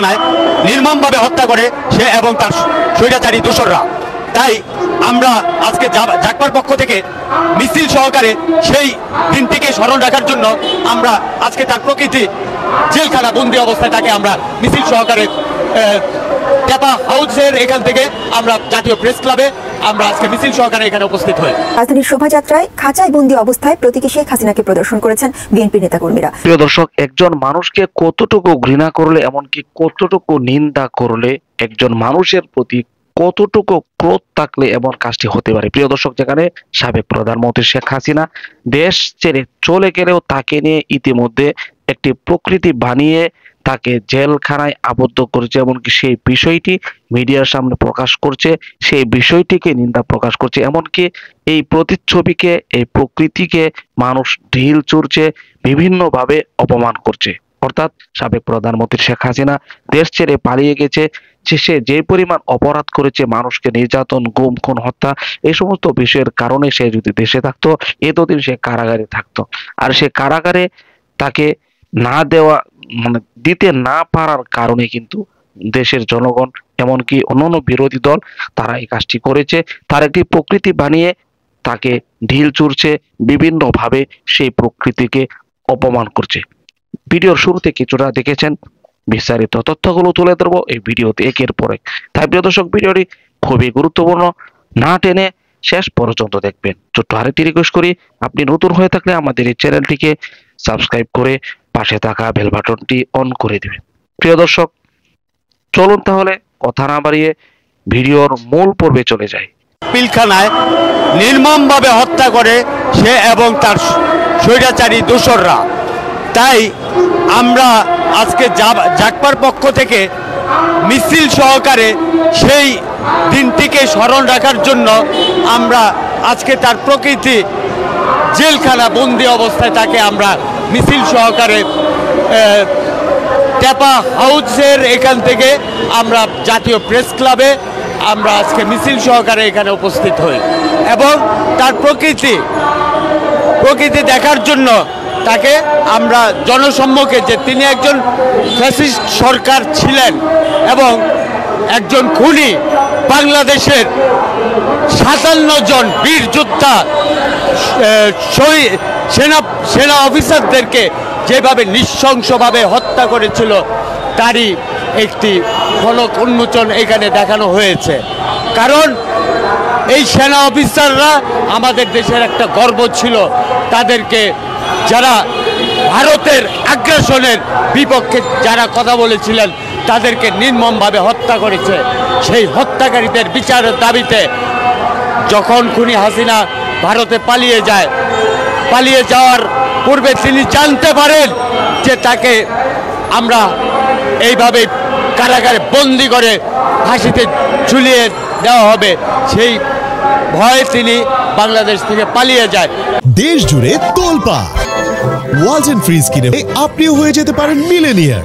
পিলখানায় নির্মমভাবে হত্যা করে সে এবং তার স্বৈরাচারী দোসররা। তাই আমরা আজকে জাগবার পক্ষ থেকে মিছিল সহকারে সেই দিনটিকে স্মরণ রাখার জন্য আমরা আজকে তার প্রকৃতি জেলখানা বন্দি অবস্থায় তাকে আমরা মিছিল সহকারে টেপা হাউসের এখান থেকে আমরা জাতীয় প্রেস ক্লাবে আমরা আজকে মিছিল সহকারে এখানে উপস্থিত হই। রাজধানীর শোভাযাত্রায় খাঁচায় বন্দি অবস্থায় প্রতীকী শেখ হাসিনাকে প্রদর্শন করেছেন বিএনপি নেতাকর্মীরা। প্রিয় দর্শক, একজন মানুষকে কতটুকু ঘৃণা করলে, এমনকি কতটুকু নিন্দা করলে, একজন মানুষের প্রতি কতটুকু ক্রোধ থাকলে এমন কাজটি হতে পারে। প্রিয় দর্শক, যেখানে সাবেক প্রধানমন্ত্রী শেখ হাসিনা দেশ ছেড়ে চলে গেলেও তাকে নিয়ে ইতিমধ্যে একটি প্রকৃতি বানিয়ে তাকে জেলখানায় আবদ্ধ করেছে, এমনকি সেই বিষয়টি মিডিয়ার সামনে প্রকাশ করছে, সেই বিষয়টিকে নিন্দা প্রকাশ করছে, এমনকি এই প্রতিচ্ছবিকে, এই প্রকৃতিকে মানুষ ঢিল ছুঁড়ছে, বিভিন্নভাবে অপমান করছে। অর্থাৎ সাবেক প্রধানমন্ত্রী শেখ হাসিনা দেশ ছেড়ে পালিয়ে গেছে, সে যে পরিমাণ অপরাধ করেছে, মানুষকে নির্যাতন, গুম, খুন, হত্যা, এই সমস্ত বিষয়ের কারণে সে যদি দেশে থাকতো এতদিন সে কারাগারে থাকতো। আর সে কারাগারে তাকে না দেওয়া দিতে না পারার কারণে কিন্তু দেশের জনগণ, এমনকি অন্যান্য বিরোধী দল, তারা এই কাজটি করেছে। তার একটি প্রকৃতি বানিয়ে তাকে ঢিল ছুঁড়ছে, বিভিন্নভাবে সেই প্রকৃতিকে অপমান করছে। ভিডিওর শুরুতে কিছুটা দেখেছেন, বিস্তারিত তথ্যগুলো তুলে ধরবো এই ভিডিওতে একের পর এক। তাই প্রিয় দর্শক, ভিডিওটি খুবই গুরুত্বপূর্ণ, না টেনে শেষ পর্যন্ত দেখবেন। ছোট্ট আরেকটি রিকোয়েস্ট করি, আপনি নতুন হয়ে থাকলে আমাদের এই চ্যানেলটিকে সাবস্ক্রাইব করে পাশে থাকা বেল বাটনটি অন করে দিবেন। প্রিয় দর্শক, চলুন তাহলে কথা না বাড়িয়ে ভিডিওর মূল পর্বে চলে যায়। পিলখানায় নির্মমভাবে হত্যা করে সে এবং তার স্বৈরাচারী দোসররা। তাই আমরা আজকে জাগবার পক্ষ থেকে মিছিল সহকারে সেই দিনটিকে স্মরণ রাখার জন্য আমরা আজকে তার প্রকৃতি জেলখানা বন্দি অবস্থায় তাকে আমরা মিছিল সহকারে টেপা হাউসের এখান থেকে আমরা জাতীয় প্রেস ক্লাবে আমরা আজকে মিছিল সহকারে এখানে উপস্থিত হই এবং তার প্রকৃতি দেখার জন্য তাকে আমরা জনসম্মুখে, যে তিনি একজন ফ্যাসিস্ট সরকার ছিলেন এবং একজন খুনি, বাংলাদেশের 57 জন বীর যোদ্ধা সেনা অফিসারদেরকে যেভাবে নৃশংসভাবে হত্যা করেছিল তারই একটি ফলক উন্মোচন এখানে দেখানো হয়েছে। কারণ এই সেনা অফিসাররা আমাদের দেশের একটা গর্ব ছিল, তাদেরকে যারা ভারতের আগ্রাসনের বিপক্ষে যারা কথা বলেছিলেন তাদেরকে নির্মমভাবে হত্যা করেছে। সেই হত্যাকারীদের বিচারের দাবিতে যখন খুনি হাসিনা ভারতে পালিয়ে যাওয়ার পূর্বে তিনি জানতে পারেন যে তাকে আমরা এইভাবে কারাগারে বন্দি করে ফাঁসিতে ঝুলিয়ে দেওয়া হবে, সেই ভয়ে তিনি বাংলাদেশ থেকে পালিয়ে যায়। দেশ জুড়ে তোলপাড় ওয়ালটন ফ্রিজ কিনে আপনিও হয়ে যেতে পারেন মিলেনিয়ার।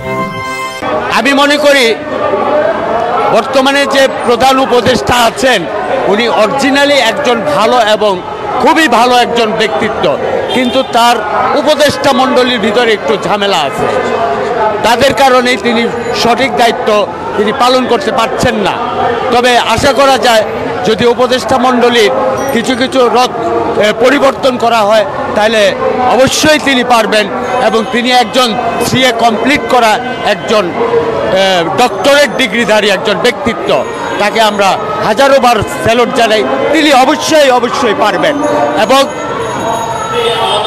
আমি মনে করি বর্তমানে যে প্রধান উপদেষ্টা আছেন উনি অরিজিনালি একজন ভালো এবং খুবই ভালো একজন ব্যক্তিত্ব, কিন্তু তার উপদেষ্টা মণ্ডলীর ভিতরে একটু ঝামেলা আছে। তাদের কারণেই তিনি সঠিক দায়িত্ব তিনি পালন করতে পারছেন না। তবে আশা করা যায় যদি উপদেষ্টা মণ্ডলীর কিছু পরিবর্তন করা হয় তাহলে অবশ্যই তিনি পারবেন এবং তিনি একজন সিএ কমপ্লিট করা একজন ডক্টরেট ডিগ্রিধারী একজন ব্যক্তিত্ব, তাকে আমরা হাজারো বার স্যালুট জানাই। তিনি অবশ্যই পারবেন এবং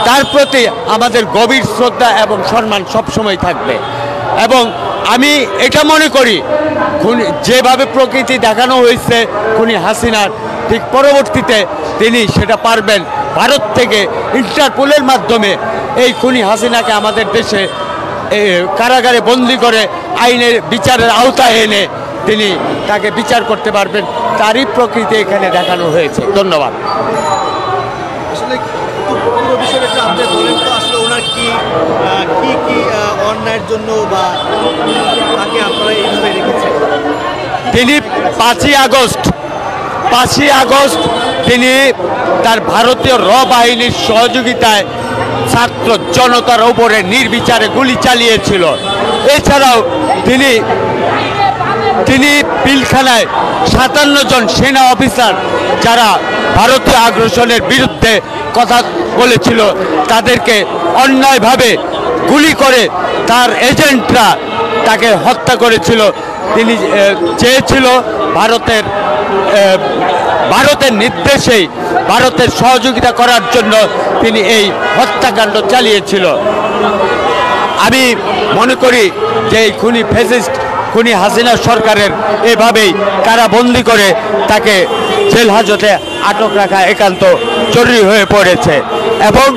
তার প্রতি আমাদের গভীর শ্রদ্ধা এবং সম্মান সবসময় থাকবে। এবং আমি এটা মনে করি যেভাবে প্রকৃতি দেখানো হয়েছে খুনি হাসিনার, ঠিক পরবর্তীতে তিনি সেটা পারবেন। ভারত থেকে ইন্টারপোলের মাধ্যমে এই খুনি হাসিনাকে আমাদের দেশে কারাগারে বন্দি করে আইনের বিচারের আওতায় এনে তিনি তাকে বিচার করতে পারবেন। তারই প্রকৃতি এখানে দেখানো হয়েছে। ধন্যবাদ। আসলে পুরো বিষয়টা আপনি বলেন তো, আসলে ওনার কি অন্যায়ের জন্য বা তাকে আপনারা এইভাবে রেখেছেন? তিনি 5ই আগস্ট তিনি তার ভারতীয় র বাহিনীর সহযোগিতায় ছাত্র জনতার উপরে নির্বিচারে গুলি চালিয়েছিল। এছাড়াও তিনি পিলখানায় 57 জন সেনা অফিসার যারা ভারতীয় আগ্রাসনের বিরুদ্ধে কথা বলেছিল তাদেরকে অন্যায়ভাবে গুলি করে তার এজেন্টরা তাকে হত্যা করেছিল। তিনি চেয়েছিল ভারতের নির্দেশেই ভারতের সহযোগিতা করার জন্য তিনি এই হত্যাকাণ্ড চালিয়েছিল। আমি মনে করি যে এই খুনি হাসিনা সরকারের এভাবেই কারাবন্দি করে তাকে জেল হাজতে আটক রাখা একান্ত জরুরি হয়ে পড়েছে এবং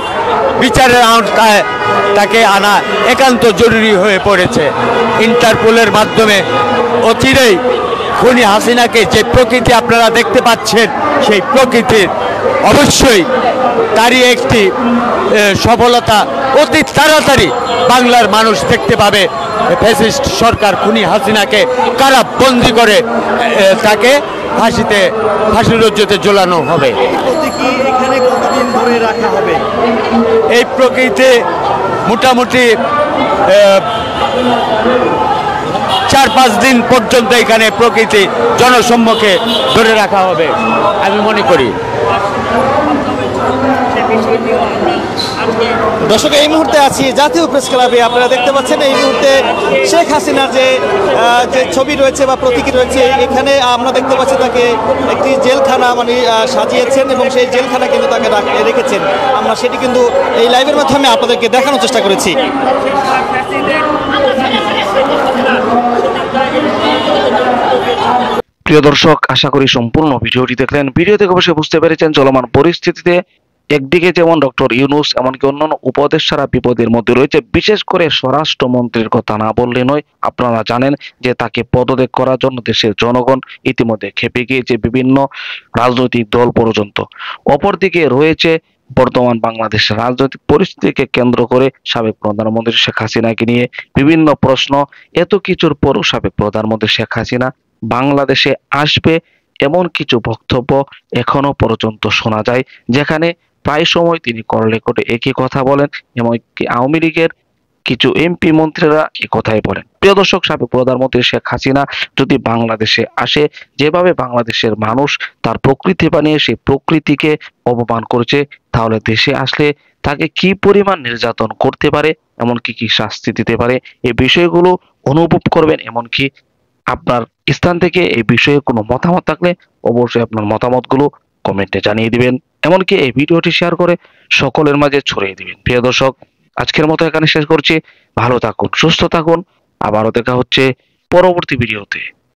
বিচারের আওতায় তাকে আনা একান্ত জরুরি হয়ে পড়েছে। ইন্টারপোলের মাধ্যমে অচিরেই খুনি হাসিনাকে যে প্রকৃতি আপনারা দেখতে পাচ্ছেন সেই প্রকৃতির অবশ্যই তারই একটি সফলতা অতি তাড়াতাড়ি বাংলার মানুষ দেখতে পাবে। ফ্যাসিস্ট সরকার খুনি হাসিনাকে কারাবন্দি করে তাকে ফাঁসির রজ্জুতে ঝোলানো হবে। প্রতীকী এখানে কতদিন ধরে রাখা হবে? এই প্রকৃতি মোটামুটি 4-5 দিন পর্যন্ত এখানে প্রকৃতি জনসম্মুখে ধরে রাখা হবে আমি মনে করি। দর্শক, এই মুহূর্তে আছি জাতীয় প্রেস ক্লাবে। আপনারা দেখতে পাচ্ছেন এই মুহূর্তে শেখ হাসিনার যে ছবি রয়েছে বা প্রতীকী রয়েছে, এখানে আমরা দেখতে পাচ্ছি তাকে একটি জেলখানা সাজিয়েছেন এবং সেই জেলখানা কিন্তু তাকে রেখেছেন। আমরা সেটি কিন্তু এই লাইভের মাধ্যমে আপনাদেরকে দেখানোর চেষ্টা করেছি। প্রিয় দর্শক, আশা করি সম্পূর্ণ ভিডিওটি দেখলেন। ভিডিও থেকে অবশ্যই বুঝতে পেরেছেন চলমান পরিস্থিতিতে একদিকে যেমন ডক্টর ইউনূস এমনকি অন্যান্য উপদেষ্টারা বিপদের মধ্যে রয়েছে। বিশেষ করে স্বরাষ্ট্রমন্ত্রীর কথা না বললে নয়। আপনারা জানেন যে তাকে পদত্যাগ করার জন্য দেশের জনগণ ইতিমধ্যে খেপে গিয়েছে, বিভিন্ন রাজনৈতিক দল পর্যন্ত। অপরদিকে রয়েছে বর্তমান বাংলাদেশের রাজনৈতিক পরিস্থিতিকে কেন্দ্র করে সাবেক প্রধানমন্ত্রী শেখ হাসিনাকে নিয়ে বিভিন্ন প্রশ্ন। এত কিছুর পরও সাবেক প্রধানমন্ত্রী শেখ হাসিনা বাংলাদেশে আসবে এমন কিছু বক্তব্য এখনো পর্যন্ত শোনা যায়, যেখানে প্রায় সময় তিনি কল রেকর্ডে একই কথা বলেন। এমনকি আওয়ামী লীগের কিছু এমপি মন্ত্রীরা এই কথাই বলেন। প্রিয় দর্শক, সাবেক প্রধানমন্ত্রী শেখ হাসিনা যদি বাংলাদেশে আসে, যেভাবে বাংলাদেশের মানুষ তার প্রকৃতি বানিয়ে সেই প্রকৃতিকে অপমান করছে, তাহলে দেশে আসলে তাকে কি পরিমাণ নির্যাতন করতে পারে, এমনকি কি শাস্তি দিতে পারে, এই বিষয়গুলো অনুভব করবেন। এমনকি আপনার স্থান থেকে এই বিষয়ে কোনো মতামত থাকলে অবশ্যই আপনার মতামতগুলো কমেন্টে জানিয়ে দিবেন। এমনকি এই ভিডিওটি শেয়ার করে সকলের মাঝে ছড়িয়ে দিবেন। প্রিয় দর্শক, আজকের মতো এখানে শেষ করছি। ভালো থাকুন, সুস্থ থাকুন। আবারও দেখা হচ্ছে পরবর্তী ভিডিওতে।